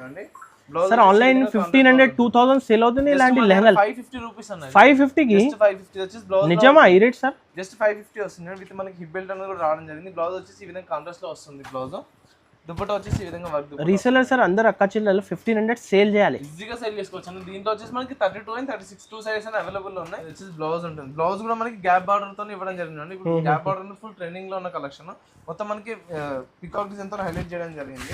చూడండి. Sir online 1500 2000 sale అవుతుంది ఇలాంటి లెహంగాలు 550 రూపీస్ అన్నది. 550 కి జస్ట్ 550 వచ్చేసి బ్లౌజ్ నిజమా ఈ రేట్ సార్? జస్ట్ 550 వస్తుంది విత్ మనకి హిప్ బెల్ట్ అనేది కూడా రావడం జరిగింది. బ్లౌజ్ వచ్చేసి ఈ విధంగా కాంట్రాస్ట్ లో వస్తుంది. బ్లౌజ్ దుపట్టా వచ్చేసి ఈ విధంగా వర్క్. రీసెలర్ సార్ అందరు అక్క చెల్లెలు 1500 సేల్ చేయాలి, ఈజీగా సేల్ చేసుకోవచ్చు అండి. దీంట్లో వచ్చేసి మనకి 32 అండ్ 36 టూ సైజెస్ అని అవైలబుల్ ఉన్నాయి. వచ్చేసి బ్లౌజ్ ఉంటుంది. బ్లౌజ్ కూడా మనకి గ్యాప్ బార్డర్ తో ఇవ్వడం జరిగింది. ఇప్పుడు గ్యాప్ బార్డర్ ఫుల్ ట్రెండింగ్ లో ఉన్న కలెక్షన్ మొత్తం మనకి పికాక్ డిజైన్ తో హైలైట్ చేయడం జరిగింది.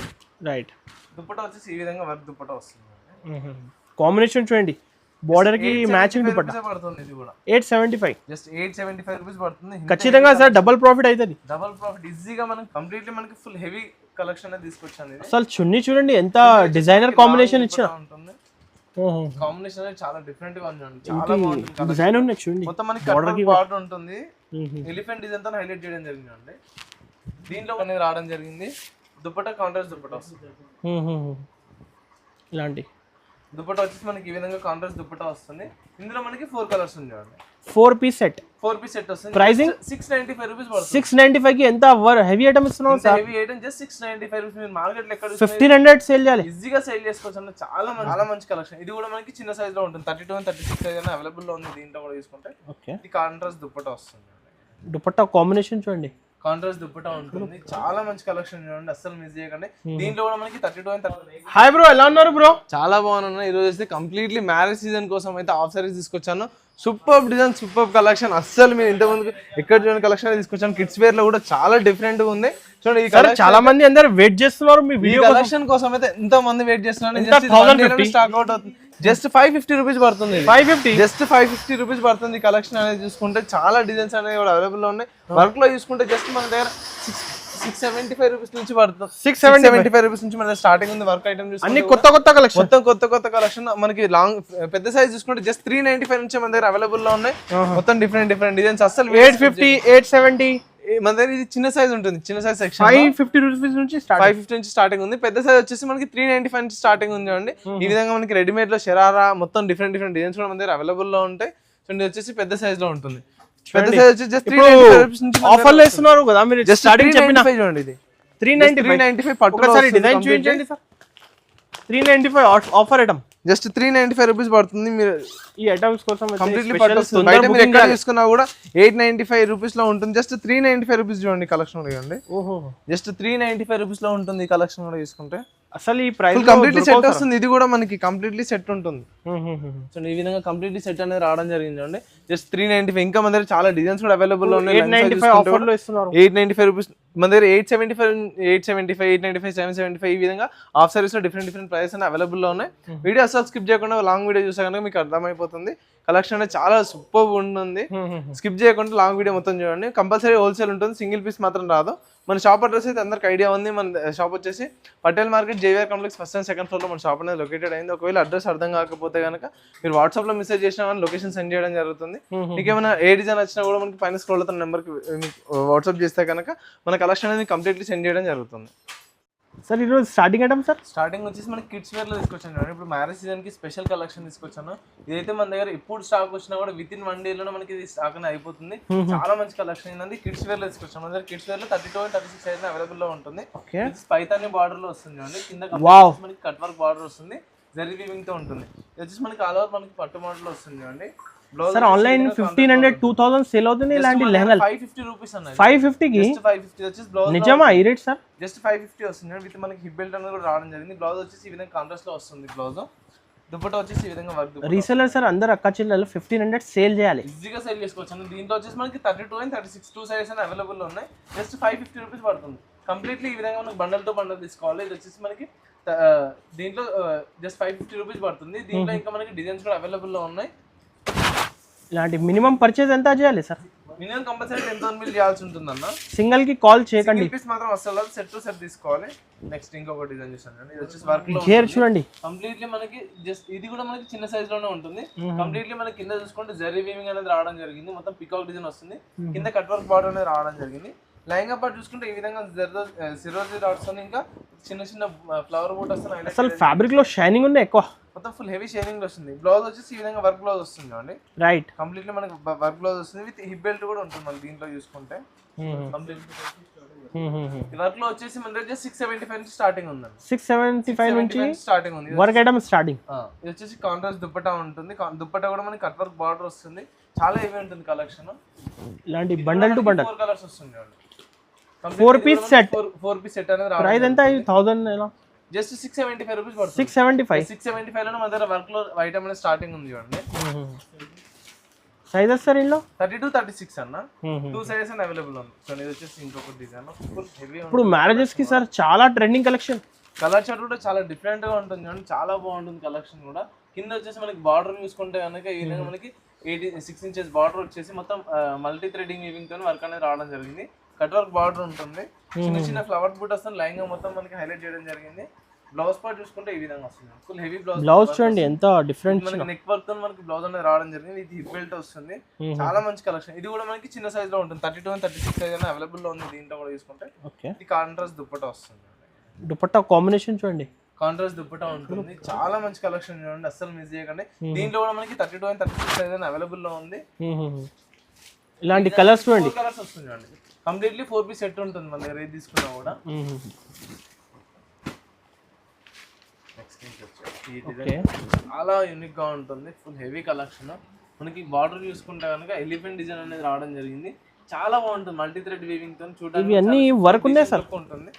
రైట్. దుపట్టా వచ్చేసి ఈ విధంగా వర్క్ దుపట్టా వస్తుంది. కాంబినేషన్ చూడండి, బార్డర్ కి మ్యాచింగ్ దుపట్టా పడుతుంది. ఇది కూడా 875, జస్ట్ 875 రూపీస్ పడుతుంది. ఖచ్చితంగా సార్ డబుల్ ప్రాఫిట్ అవుతుంది. డబుల్ ప్రాఫిట్ ఈజీగా మనం కంప్లీట్లీ మనకి ఫుల్ హెవీ కలెక్షన్ అనేది తీసుకొచ్చాను. అసలు చున్నీ చూడండి ఎంత డిజైనర్ కాంబినేషన్ ఇచ్చిన ఉంటుంది. కాంబినేషన్ అనేది చాలా డిఫరెంట్ గా ఉంది. చాలా బాగుంటుంది. డిజైన్ ఉన్నాయి చూడండి. మొత్తం మనకి కట్ బార్డర్ ఉంటుంది. ఎలిఫెంట్ డిజైన్ తో హైలైట్ చేయడం జరిగింది అండి. దీంట్లో అనేది రావడం జరిగింది. దుపట్టా కాంట్రాస్ట్ దుపట్టా వస్తుంది. ఇలాంటి దుపట్టా వచ్చేసి మనకి ఈ విధంగా కాంట్రాస్ట్ దుపట్టా వస్తుంది. ఇందులో మనకి 4 కలర్స్ ఉన్నాయి. 4 పీస్ సెట్. 4 పీస్ సెట్ వస్తుంది. ప్రైసింగ్ 695 రూపీస్ పడుతుంది. 695 కి ఎంత హెవీ ఐటమ్ ఇస్తున్నాం sir? Heavy item just 695 rupees. మీరు మార్కెట్ లో ఎక్కడ 1500 సేల్ చేయాలి, ఈజీగా సేల్ చేసుకోవచ్చు అన్న. చాలా మంచి కలెక్షన్. ఇది కూడా మనకి చిన్న సైజ్ లో ఉంటుంది. 32 అండ్ 36 సైజ్ అని అవైలబుల్ లో ఉంది. దీంట్లో కూడా తీసుకుంటే ఓకే. ఇది కాంట్రాస్ట్ దుపట్టా వస్తుంది. దుపట్టా కాంబినేషన్ చూడండి, కాంట్రాస్ట్ దుపట్టా ఉంటుంది. చాలా మంచి కలెక్షన్ చూడండి, అస్సలు మిస్ చేయకండి. దీంట్లో కూడా మనకి 32 అండ్ 38. హాయ్ బ్రో, ఎలా ఉన్నారు బ్రో? చాలా బాగున్నాయి. ఈ రోజు అయితే కంప్లీట్లీ మ్యారేజ్ సీజన్ కోసం అయితే హాఫ్ సారీస్ తీసుకొచ్చాను. Super design, super collection. అస్సలు మీరు ఇంతకుముందు ఎక్కడ చూడండి కలెక్షన్ తీసుకొచ్చాను. కిడ్స్ వేర్ లో కూడా చాలా డిఫరెంట్ గా ఉంది. చూడండి, ఈ కలెక్షన్ చాలా మంది అందరూ వెయిట్ చేస్తున్నారు మీ వీడియో కలెక్షన్ కోసం. అయితే ఎంతో మంది వెయిట్ చేస్తున్నారు. స్టాక్ అవుట్ అవుతుంది. జస్ట్ 550 రూపీస్ పడుతుంది. 550, జస్ట్ 550 రూపీస్ పడుతుంది. కలెక్షన్ అనేది చూసుకుంటే చాలా డిజైన్స్ అనేవి కూడా అవైలబుల్ లో ఉన్నాయి. వర్క్ లో చూసుకుంటే జస్ట్ మన దగ్గర 675 రూపీస్ నుంచి పడుతుంది. 675 రూపీస్ నుంచి మన స్టార్టింగ్ ఉంది. వర్క్ ఐటమ్ అన్ని కొత్త కలెక్షన్, మొత్తం కొత్త కలెక్షన్. మనకి లాంగ్ పెద్ద సైజ్ చూసుకుంటే జస్ట్ 395 నుంచి మన దగ్గర అవైలబుల్ లో ఉన్నాయి. మొత్తం డిఫరెంట్ డిజైన్స్. అసలు 850, 870 మన దగ్గర ఇది చిన్న సైజ్ ఉంటుంది. చిన్న సైజ్ సెక్షన్ 550 రూపీస్ నుంచి 550 నుంచి స్టార్టింగ్ ఉంది. పెద్ద సైజ్ వచ్చేసి మనకి 395 నుంచి స్టార్టింగ్ ఉంది. చూడండి, ఈ విధంగా మనకి రెడీమేడ్ లో షరారా మొత్తం డిఫరెంట్ డిజైన్స్ కూడా మన దగ్గర అవైలబుల్ లో ఉంటాయి. చూడండి, వచ్చేసి పెద్ద సైజ్ లో ఉంటుంది. పెద్ద సైజ్ వచ్చి జస్ట్ 395 రూపీస్ నుంచి ఆఫర్ లో ఇస్తున్నారు కదా మీరు. జస్ట్ స్టార్టింగ్ చెప్పిన చూడండి, ఇది 395 పట్టుకోసారి డిజైన్ చూపించండి sir. 395 offer item just 395 rupees పడుతుంది. మీరు ఈ ఐటమ్స్ కోసం కంప్లీట్లీ పట్టుకోవచ్చు. బయట మీరు ఎక్కడ తీసుకున్నా కూడా 895 రూపీస్ లో ఉంటుంది. జస్ట్ 395 రూపీస్ చూడండి కలెక్షన్ కూడా. చూడండి, జస్ట్ 395 రూపీస్ లో ఉంటుంది కలెక్షన్ కూడా తీసుకుంటే. అసలు ఈ ప్రైస్ కంప్లీట్లీ సెట్ వస్తుంది. ఇది కూడా మనకి కంప్లీట్లీ సెట్ ఉంటుంది. చూడండి, ఈ విధంగా కంప్లీట్లీ సెట్ అనేది రావడం జరిగింది. చూడండి, జస్ట్ 395. ఇంకా మన దగ్గర చాలా డిజైన్స్ కూడా అవైలబుల్ లో ఉన్నాయి. 895 రూపీస్ మన దగ్గర 875, 895, 775 ఈ విధంగా ఆఫ్ సర్వీస్ లో డిఫరెంట్ ప్రైస్ అని అవైలబుల్ లో ఉన్నాయి. వీడియో అసలు స్కిప్ చేయకుండా లాంగ్ వీడియో చూసా కనుక మీకు అర్థమైపోతుంది. కలెక్షన్ అనేది చాలా సూపర్ ఉంటుంది. స్కిప్ చేయకుండా లాంగ్ వీడియో మొత్తం చూడండి. కంపల్సరీ హోల్సేల్ ఉంటుంది, సింగిల్ పీస్ మాత్రం రాదు. మన షాప్ అడ్రస్ అయితే అందరికి ఐడియా ఉంది. మన షాప్ వచ్చేసి Patel market, JVR complex first and second floor లో మన షాప్ అనేది లొకేటెడ్ అయింది. ఒకవేళ అడ్రస్ అర్థం కాకపోతే కనుక మీరు వాట్సాప్ లో మెసేజ్ చేసినా కానీ లొకేషన్ సెండ్ చేయడం జరుగుతుంది. మీకు ఏమైనా ఏ డిజైన్ వచ్చినా కూడా మనకి పైన స్క్రోల్ అవుతున్న నెంబర్కి వాట్సాప్ చేస్తే కనుక మన కలెక్షన్ అనేది కంప్లీట్లీ సెండ్ చేయడం జరుగుతుంది. సార్ ఈరోజు స్టార్టింగ్ ఐటమ్ సార్? స్టార్టింగ్ వచ్చేసి మనకి కిడ్స్ వేర్ లో తీసుకొచ్చాను. ఇప్పుడు మ్యారేజ్ సీజన్ కి స్పెషల్ కలెక్షన్ తీసుకొచ్చాను. ఇదైతే మన దగ్గర ఎప్పుడు స్టాక్ వచ్చినా కూడా విత్ ఇన్ 1 day లోనే మనకి ఇది స్టాక్ అనేది అయిపోతుంది. చాలా మంచి కలెక్షన్ ఏంటంటే కిడ్స్ వేర్ లో తీసుకొచ్చాను. మన దగ్గర కిడ్స్ వేర్ లో 32 అండ్ 36 సైజ్ అవైలబుల్ లో ఉంటుంది. పైతాని బార్డర్ లో వస్తుంది. అండి కింద మనకి కట్ వర్క్ బార్డర్ వస్తుంది, జరీ వీవింగ్ తో ఉంటుంది. ఇది వచ్చేసి మనకి ఆల్ ఓవర్ మనకి పట్టు మోడల్ లో వస్తుంది. అండి సార్ ఆన్లైన్ 1500 2000 సేల్ అవుతుంది ఇలాంటి లెహంగాలు 550 రూపీస్ అన్నది. 550 కి జస్ట్ 550 వచ్చేసి బ్లౌజ్. నిజమా ఈ రేట్ సార్? జస్ట్ 550 వస్తుంది విత్ మనకి హిప్ బెల్ట్ అనేది కూడా రావడం జరిగింది. బ్లౌజ్ వచ్చేసి ఈ విధంగా కాంట్రాస్ట్ లో వస్తుంది. బ్లౌజ్ దుపట్టా వచ్చేసి ఈ విధంగా వర్క్. రీసెలర్ సార్ అందరు అక్క చెల్లెలు 1500 సేల్ చేయాలి, ఈజీగా సేల్ చేసుకోవచ్చు. దీంట్లో వచ్చేసి మనకి 32 అండ్ 36 టూ సైజెస్ అని అవైలబుల్ లో ఉన్నాయి. జస్ట్ 550 రూపీస్ పడుతుంది. కంప్లీట్లీ ఈ విధంగా మనకి బండల్ తో బండల్ తీసుకోవాలి. ఇది వచ్చేసి మనకి దీంట్లో జస్ట్ 550 రూపీస్ పడుతుంది. దీంట్లో ఇంకా మనకి డిజైన్స్ కూడా అవైలబుల్ లో ఉన్నాయి. ఇలాంటి మినిమం పర్చేజ్ ఎంత చేయాలి సార్? మినిమం కంపల్సరీ 10,000 బిల్ చేయాల్సి ఉంటుంది అన్న. సింగిల్ కి కాల్ చేయకండి, పీస్ మాత్రం అసలు సెట్ టు సెట్ తీసుకోవాలి. నెక్స్ట్ ఇంకొక డిజైన్ చూసాను. ఇది వచ్చేసి వర్క్ లో చూడండి, కంప్లీట్లీ మనకి జస్ట్ ఇది కూడా మనకి చిన్న సైజ్ లోనే ఉంటుంది. కంప్లీట్లీ మనకి కింద చూసుకుంటే జరీ వీవింగ్ అనేది రావడం జరిగింది. మొత్తం పికాక్ డిజైన్ వస్తుంది. కింద కట్ వర్క్ బార్డర్ అనేది రావడం జరిగింది. లైంగా పార్ట్ చూసుకుంటే ఈ విధంగా సిరోజీ డాట్స్ ఇంకా చిన్న చిన్న ఫ్లవర్ బూట్ వస్తుంది. అసలు ఫ్యాబ్రిక్ లో షైనింగ్ ఉంది ఎక్కువ, మొత్తం ఫుల్ హెవీ షైనింగ్ వస్తుంది. బ్లౌజ్ వచ్చేసి ఈ విధంగా వర్క్ బ్లౌజ్ వస్తుంది. అండి రైట్, కంప్లీట్లీ మనకి వర్క్ బ్లౌజ్ వస్తుంది విత్ హిప్ బెల్ట్ కూడా ఉంటుంది. మనకి దీంట్లో చూసుకుంటే ఈ వర్క్ లో వచ్చేసి మన దగ్గర 675 నుంచి స్టార్టింగ్ ఉందండి. 675 నుంచి స్టార్టింగ్ ఉంది. Work item starting. ఇది వచ్చేసి కాంట్రాస్ట్ దుపట్టా ఉంటుంది. దుపట్టా కూడా మనకి కట్ వర్క్ బార్డర్ వస్తుంది. చాలా హెవీ ఉంటుంది కలెక్షన్. ఇలాంటి బండల్ టు బండల్ 4 కలర్స్ వస్తుంది. 4 పీస్ సెట్. 4 పీస్ సెట్ అనేది ప్రైస్ ఎంత? 1000 ఎలా? జస్ట్ 675 రూపీస్ పడుతుంది. 675 లో మన దగ్గర వర్క్ లో ఐటమ్ అనేది స్టార్టింగ్ ఉంది చూడండి. సైజెస్ సార్ ఇందులో 32, 36 అన్న 2 సైజెస్ అని అవైలబుల్ ఉంది. సో ఇది వచ్చేసి ఇంకొక డిజైన్ ఫుల్ హెవీ. ఇప్పుడు మ్యారేజెస్ కి సార్ చాలా ట్రెండింగ్ కలెక్షన్. కలర్ చార్ట్ కూడా చాలా డిఫరెంట్ గా ఉంటుంది చూడండి. చాలా బాగుంటుంది కలెక్షన్ కూడా. కింద వచ్చేసి మనకి బార్డర్ చూసుకుంటే కనుక ఈ విధంగా మనకి 6 ఇంచెస్ బార్డర్ వచ్చేసి మొత్తం మల్టీ థ్రెడింగ్ వీవింగ్ తో వర్క్ అనేది రావడం జరిగింది. కట్ వర్క్ బార్డర్ ఉంటుంది. చిన్న చిన్న ఫ్లవర్ బూట్ వస్తుంది. లైన్ గా మొత్తం మనకి హైలైట్ చేయడం జరిగింది. బ్లౌజ్ పార్ట్ చూసుకుంటే ఈ విధంగా వస్తుంది. ఫుల్ హెవీ బ్లౌజ్ చూడండి ఎంత డిఫరెంట్. మనకి నెక్ వర్క్ తో మనకి బ్లౌజ్ అనేది రావడం జరిగింది. ఇది హిప్ బెల్ట్ వస్తుంది. చాలా మంచి కలెక్షన్. ఇది కూడా మనకి చిన్న సైజ్ లో ఉంటుంది. 32 and 36 సైజ్ అనేది అవైలబుల్ లో ఉంది. దీంట్లో కూడా చూసుకుంటే ఇది కాంట్రాస్ట్ దుపట్టా వస్తుంది. దుపట్టా కాంబినేషన్ చూడండి. కాంట్రాస్ట్ దుపట్టా ఉంటుంది. చాలా మంచి కలెక్షన్ చూడండి. అస్సలు మిస్ చేయకండి. దీంట్లో కూడా మనకి 32 and 36 సైజ్ అనేది అవైలబుల్ లో ఉంది. ఇలాంటి కలర్స్ చూడండి. కలర్స్ వస్తుంది చూడండి. కంప్లీట్లీ 4 పీస్ సెట్ ఉంటుంది మన దగ్గర. ఏది తీసుకున్నా కూడా చాలా యూనిక్ గా ఉంటుంది. Full heavy collection. మనకి బార్డర్ చూసుకుంటే కనుక ఎలిఫెంట్ డిజైన్ అనేది రావడం జరిగింది. చాలా బాగుంటుంది. మల్టీ థ్రెడ్ వీవింగ్ తో చూడడానికి అన్ని వర్క్ ఉన్నాయి సార్ ఉంటుంది.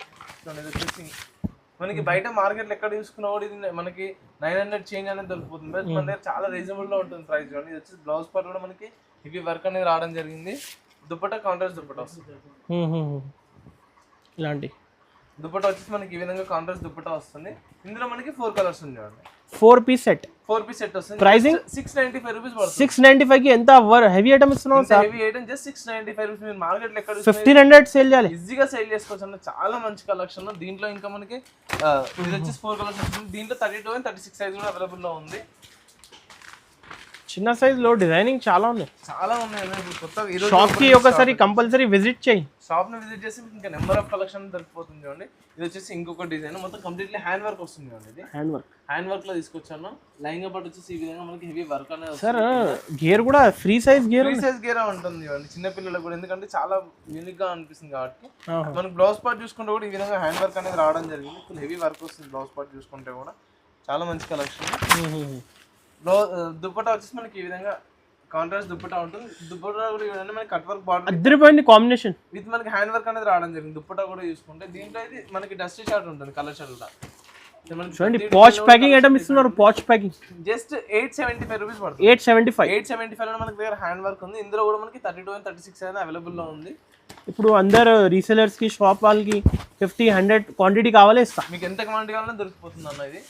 మనకి బయట మార్కెట్ లో ఎక్కడ చూసుకున్నా కూడా ఇది మనకి 900 చేంజ్ అనేది దొరికిపోతుంది. మన దగ్గర చాలా రీజనబుల్ లో ఉంటుంది ప్రైస్. చూడండి ఇది వచ్చేసి బ్లౌజ్ పార్ట్ కూడా మనకి హెవీ వర్క్ అనేది రావడం జరిగింది. దుపట్టా కాంట్రాస్ట్ దుపట్టా వస్తుంది. ఇలాంటి దుపట్టా వచ్చేసి మనకి ఈ విధంగా కాంట్రాస్ట్ దుపట్టా వస్తుంది. ఇందులో మనకి 4 కలర్స్ ఉన్నాయి. 4 పీస్ సెట్. 4 పీస్ సెట్ వస్తుంది. ప్రైసింగ్ 695 రూపీస్ పడుతుంది. 695 కి ఎంత హెవీ ఐటమ్ ఇస్తున్నాం sir? Heavy item just 695 rupees. మీరు మార్కెట్ లో ఎక్కడ 1500 సేల్ చేయాలి. ఈజీగా సేల్ చేసుకోవచ్చు అన్న. చాలా మంచి కలెక్షన్. దీంట్లో ఇంకా మనకి ఇది వచ్చేసి 4 కలర్స్ వస్తుంది. దీంట్లో 32 and 36 సైజ్ కూడా అవైలబుల్ లో ఉంది. చిన్న సైజ్ లో డిజైనింగ్ చాలా ఉన్నాయి. చాలా ఉన్నాయి. ఇప్పుడు కొత్త ఈ రోజు షాప్ కి ఒకసారి కంపల్సరీ విజిట్ చేయి. షాప్ ని విజిట్ చేసి ఇంకా నెంబర్ ఆఫ్ కలెక్షన్ దొరికిపోతుంది చూడండి. ఇది వచ్చేసి ఇంకొక డిజైన్. మొత్తం కంప్లీట్లీ హ్యాండ్ వర్క్ వస్తుంది చూడండి. ఇది హ్యాండ్ వర్క్ లో తీసుకొచ్చాను. లైంగా పాటు వచ్చేసి ఈ విధంగా మనకి హెవీ వర్క్ అనేది సార్. గేర్ కూడా ఫ్రీ సైజ్ గేర్ ఉంటుంది చూడండి. చిన్న పిల్లలకు కూడా ఎందుకంటే చాలా యూనిక్ గా అనిపిస్తుంది కాబట్టి. మనకి బ్లౌజ్ పార్ట్ చూసుకుంటే కూడా ఈ విధంగా హ్యాండ్ వర్క్ అనేది రావడం జరిగింది. ఫుల్ హెవీ వర్క్ వస్తుంది. బ్లౌజ్ పార్ట్ చూసుకుంటే కూడా చాలా మంచి కలెక్షన్. దుపట్టా వచ్చేసి మనకి ఈ విధంగా కాంట్రాస్ట్ దుపట్టా ఉంటుంది. దుపట్టా కూడా మనకి కట్ వర్క్ బార్డర్ అదిరిపోయింది కాంబినేషన్ విత్ మనకి హ్యాండ్ వర్క్ అనేది రావడం జరిగింది. దుపట్టా కూడా చూసుకుంటే దీంట్లో ఇది మనకి డస్ట్ షార్ట్ ఉంటుంది. కలర్ షార్ట్ కూడా చూడండి. పాచ్ ప్యాకింగ్ ఐటమ్ ఇస్తున్నారు. పాచ్ ప్యాకింగ్ జస్ట్ 875 రూపీస్ పడుతుంది. 875 లో మనకి దగ్గర హ్యాండ్ వర్క్ ఉంది. ఇందులో కూడా మనకి 32 and 36 అనేది అవైలబుల్ లో ఉంది. ఇప్పుడు అందరు రీసెలర్స్ కి షాప్ వాళ్ళకి 50-100 క్వాంటిటీ కావాలి ఇస్తా. మీకు ఎంత క్వాంటిటీ కావాలన్నా దొరికిపోతుంది అన్న. ఇది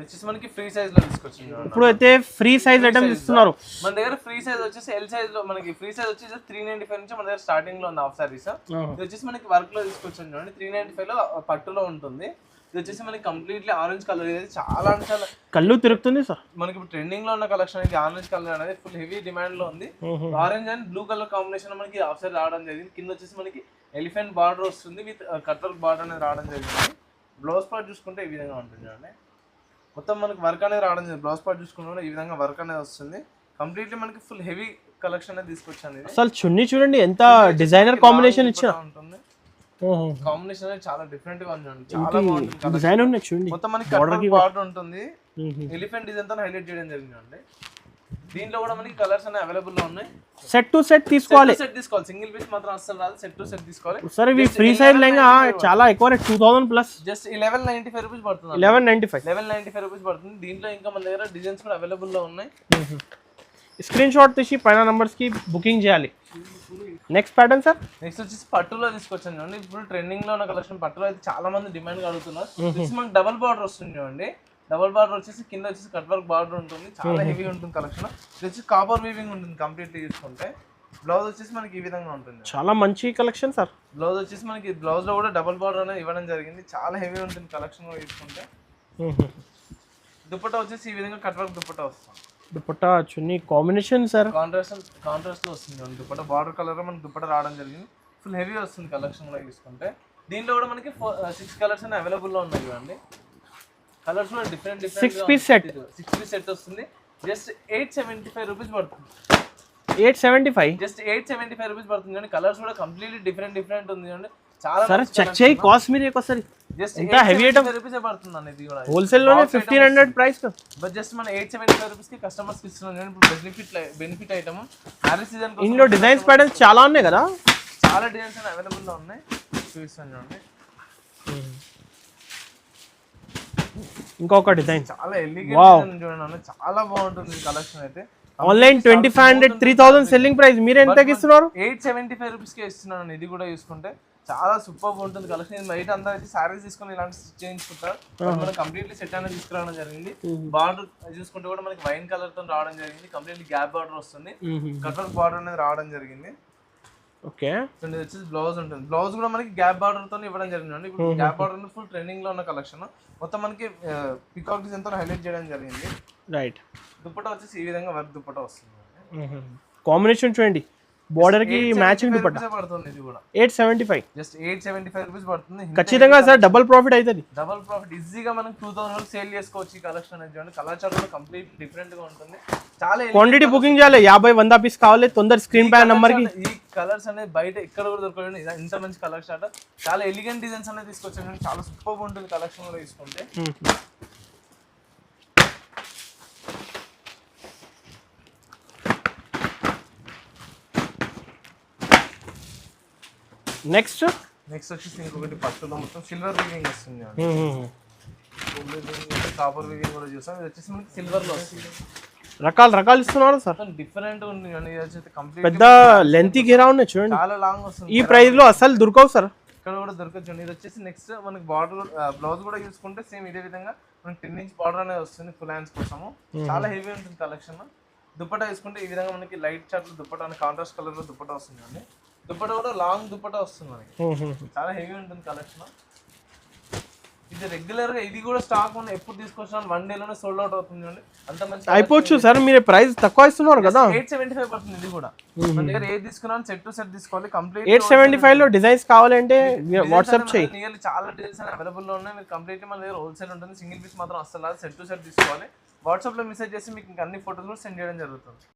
వచ్చేసి మనకి ఫ్రీ సైజ్ లో తీసుకొచ్చింది. ఇప్పుడు అయితే ఫ్రీ సైజ్ ఐటమ్స్ ఇస్తున్నారు మన దగ్గర. ఫ్రీ సైజ్ వచ్చేసి ఎల్ సైజ్ లో మనకి ఫ్రీ సైజ్ వచ్చేసి 395 నుంచి మన దగ్గర స్టార్టింగ్ లో ఉంది హాఫ్ సారీస్. ఇది వచ్చేసి మనకి వర్క్ లో తీసుకొచ్చాను చూడండి. 395 లో పట్టులో ఉంటుంది. ఇది వచ్చేసి మనకి కంప్లీట్లీ ఆరెంజ్ కలర్. ఇది చాలా అంటే చాలా కళ్ళు తిరుగుతుంది సార్. మనకి ఇప్పుడు ట్రెండింగ్ లో ఉన్న కలెక్షన్ అయితే ఆరెంజ్ కలర్ అనేది ఫుల్ హెవీ డిమాండ్ లో ఉంది. Orange and blue colour combination మనకి హాఫ్ సారీ రావడం జరిగింది. కింద వచ్చేసి మనకి ఎలిఫెంట్ బార్డర్ వస్తుంది. విత్ కట్ వర్క్ బార్డర్ అనేది రావడం జరిగింది. బ్లౌజ్ పార్ట్ చూసుకుంటే ఈ విధంగా ఉంటుంది చూడండి. మొత్తం మనకి వర్క్ అనేది రావడం జరిగింది. బ్లౌజ్ పార్ట్ చూసుకుంటే ఈ విధంగా వర్క్ అనేది వస్తుంది. కంప్లీట్లీ మనకి ఫుల్ హెవీ కలెక్షన్ అనేది తీసుకొచ్చాను. అసలు చున్నీ చూడండి ఎంత డిజైనర్ కాంబినేషన్ ఇచ్చా ఉంటుంది. కాంబినేషన్ అనేది చాలా డిఫరెంట్ గా ఉంది. చాలా బాగుంటుంది. డిజైన్ ఉంది చూడండి. మొత్తం మనకి కట్ వర్క్ బార్డర్ ఉంటుంది. ఎలిఫెంట్ డిజైన్ తో హైలైట్ చేయడం జరిగింది. దీంట్లో కూడా మనకి కలర్స్ అనేవి అవైలబుల్ లో ఉన్నాయి. సెట్ టు సెట్ తీసుకోవాలి. సింగిల్ పీస్ మాత్రం అస్సలు రాదు. సెట్ టు సెట్ తీసుకోవాలి. సర్ ఇవి ఫ్రీ సైజ్ లెంగా చాలా ఎక్కువ రేట్ 2000 ప్లస్. జస్ట్ 1195 రూపీస్ పడుతుంది. 1195 రూపీస్ పడుతుంది. దీంట్లో ఇంకా మన దగ్గర డిజైన్స్ కూడా అవైలబుల్ లో ఉన్నాయి. స్క్రీన్ షాట్ తీసి పైన నంబర్స్ కి బుకింగ్ చేయాలి. Next pattern sir. నెక్స్ట్ వచ్చేసి పట్టులో తీసుకొచ్చాను చూడండి. ఇప్పుడు ట్రెండింగ్ లో ఉన్న కలెక్షన్ పట్టులో అయితే చాలా మంది డిమాండ్ అడుగుతున్నారు. మనకి డబుల్ బార్డర్ వస్తుంది చూడండి. డబుల్ బార్డర్ వచ్చేసి కింద వచ్చేసి కట్ వర్క్ బార్డర్ ఉంటుంది. చాలా హెవీ ఉంటుంది కలెక్షన్. ఇది వచ్చి కాపర్ వీవింగ్ ఉంటుంది కంప్లీట్లీ చూసుకుంటే. బ్లౌజ్ వచ్చేసి మనకి ఈ విధంగా ఉంటుంది. చాలా మంచి కలెక్షన్ సార్. బ్లౌజ్ వచ్చేసి మనకి బ్లౌజ్ లో కూడా డబుల్ బార్డర్ అనేది ఇవ్వడం జరిగింది. చాలా హెవీ ఉంటుంది కలెక్షన్ కూడా తీసుకుంటే. దుపట్టా వచ్చేసి ఈ విధంగా కట్ వర్క్ దుపట్టా వస్తుంది. దుపట్టా చున్నీ కాంబినేషన్ సార్ కాంట్రాస్ట్ లో వస్తుంది. దుపట్టా బార్డర్ కలర్ మనకి దుపట్టా రావడం జరిగింది. ఫుల్ హెవీ వస్తుంది కలెక్షన్ కూడా తీసుకుంటే. దీంట్లో కూడా మనకి 6 కలర్స్ అనేవి అవైలబుల్ లో ఉన్నాయి చూడండి. కలర్స్ కూడా different 6 piece set. 6 piece set వస్తుంది. జస్ట్ 875 రూపీస్ పడుతుంది. 875. జస్ట్ 875 రూపీస్ పడుతుంది అండి. కలర్స్ కూడా కంప్లీట్లీ డిఫరెంట్ ఉంది అండి. చాలా సరే చెక్ చేయి కాస్ట్ మీరు ఒకసారి. జస్ట్ ఇంకా హెవీ ఐటమ్ రూపీస్ పడుతుంది అండి. ఇది కూడా హోల్సేల్ లోనే 1500 ప్రైస్. బట్ జస్ట్ మన 875 రూపీస్ కి కస్టమర్స్ కి ఇస్తున్నాం. బెనిఫిట్ ఐటమ్ మ్యారేజ్ సీజన్ కోసం. ఇందులో డిజైన్స్ ప్యాటర్న్స్ చాలా ఉన్నాయి కదా, చాలా డిజైన్స్ అవైలబుల్ లో ఉన్నాయి. చూపిస్తాను చూడండి. ఇంకొక డిజైన్ చాలా ఎలిగెంట్ చూడండి, చాలా బాగుంటుంది కలెక్షన్ అయితే. ఆన్లైన్ 2500 3000 సెల్లింగ్ ప్రైస్, మీరు ఎంతకి ఇస్తున్నారు? 875 రూపీస్ కే ఇస్తున్నాను. ఇది కూడా చూసుకుంటే చాలా సూపర్ ఉంటుంది కలెక్షన్. ఇది బయట అంతా అయితే సారీస్ తీసుకొని ఇలాంటి చేయించుకుంటారు. మనం కంప్లీట్లీ సెట్ అనేది తీసుకురావడం జరిగింది. బార్డర్ చూసుకుంటే కూడా మనకి వైన్ కలర్ తో రావడం జరిగింది. కంప్లీట్లీ గ్యాప్ బార్డర్ వస్తుంది. కట్ వర్క్ బార్డర్ అనేది రావడం జరిగింది. ఓకే, ఇది వచ్చేసి బ్లౌజ్ ఉంటుంది. బ్లౌజ్ కూడా మనకి గ్యాప్ బార్డర్ తో ఇవ్వడం జరిగింది. ఇప్పుడు గ్యాప్ బార్డర్ ఫుల్ ట్రెండింగ్ లో ఉన్న కలెక్షన్. మొత్తం మనకి పికాక్ డిజైన్ తో హైలైట్ చేయడం జరిగింది. రైట్. దుపట్టా వచ్చేసి ఈ విధంగా వర్క్ దుపట్టా వస్తుంది. కాంబినేషన్ చూడండి, బోర్డర్ కి మ్యాచింగ్ దుపట్టా పడుతుంది. ఇది కూడా 875. జస్ట్ 875 రూపీస్ పడుతుంది. ఖచ్చితంగా సార్ డబుల్ ప్రాఫిట్ అవుతుంది. డబుల్ ప్రాఫిట్ ఈజీగా మనం 2000 వరకు సేల్ చేసుకోవచ్చు. ఈ కలెక్షన్ అనేది చూడండి. కలర్ చార్ట్ కూడా కంప్లీట్ డిఫరెంట్ గా ఉంటుంది. చాలా క్వాంటిటీ బుకింగ్ చేయాలి. 50-100 పీస్ కావాలి. తొందర స్క్రీన్ పై నంబర్ కి. ఈ కలర్స్ అనేది బయట ఎక్కడ కూడా దొరకలేదు. ఇంత మంచి కలర్ చార్ట్, చాలా ఎలిగెంట్ డిజైన్స్ అనేది తీసుకొచ్చాను. చాలా సూపర్ ఉంటుంది కలెక్షన్ కూడా తీసుకుంటే. నెక్స్ట్ వచ్చేసి ఇంకొకటి పట్టులో మొత్తం సిల్వర్ వీవింగ్ వస్తుంది. కాపర్ వీవింగ్ కూడా చూసాం. ఇది వచ్చేసి మనకి సిల్వర్ లో వస్తుంది. రకాలు ఇస్తున్నారు సార్, డిఫరెంట్ ఉంది. కంప్లీట్ పెద్ద లెంతీ ఘేరా ఉన్నాయి చూడండి. చాలా లాంగ్ వస్తుంది. ఈ ప్రైస్ లో అసలు దొరకవు సార్. ఇక్కడ కూడా దొరకచ్చు. ఇది వచ్చేసి నెక్స్ట్ మనకి బార్డర్ బ్లౌజ్ కూడా చూసుకుంటే సేమ్ ఇదే విధంగా మనకి 10 ఇంచ్ బార్డర్ అనేది వస్తుంది ఫుల్ హ్యాండ్స్ కోసము. చాలా హెవీ ఉంటుంది కలెక్షన్. దుపట్టా తీసుకుంటే ఈ విధంగా మనకి light chart dupatta contrast colour లో దుపట్టా వస్తుంది అండి. దుపట్టా కూడా లాంగ్ దుపట్టా వస్తుంది మనకి. చాలా హెవీ ఉంటుంది కలెక్షన్. ఇది రెగ్యులర్ గా ఇది కూడా స్టాక్ ఉన్న ఎప్పుడు తీసుకొచ్చినా 1 డే లోనే సోల్డ్ అవుట్ అవుతుంది అండి. అంత మంచి అయిపోవచ్చు సార్. మీరు ప్రైస్ తక్కువ ఇస్తున్నారు కదా. 875 పడుతుంది. ఇది కూడా మన దగ్గర ఏది తీసుకున్నా సెట్ టు సెట్ తీసుకోవాలి. కంప్లీట్ 875 లో డిజైన్స్ కావాలంటే వాట్సాప్ చేయి. నియర్లీ చాలా డిజైన్స్ అవైలబుల్ లో ఉన్నాయి. మీరు కంప్లీట్ మన దగ్గర హోల్సేల్ ఉంటుంది. సింగిల్ పీస్ మాత్రం అస్సలు సెట్ టు సెట్ తీసుకోవాలి. వాట్సాప్ లో మెసేజ్ చేసి మీకు అన్ని ఫోటోస్ కూడా సెండ్ చేయడం జరుగుతుంది.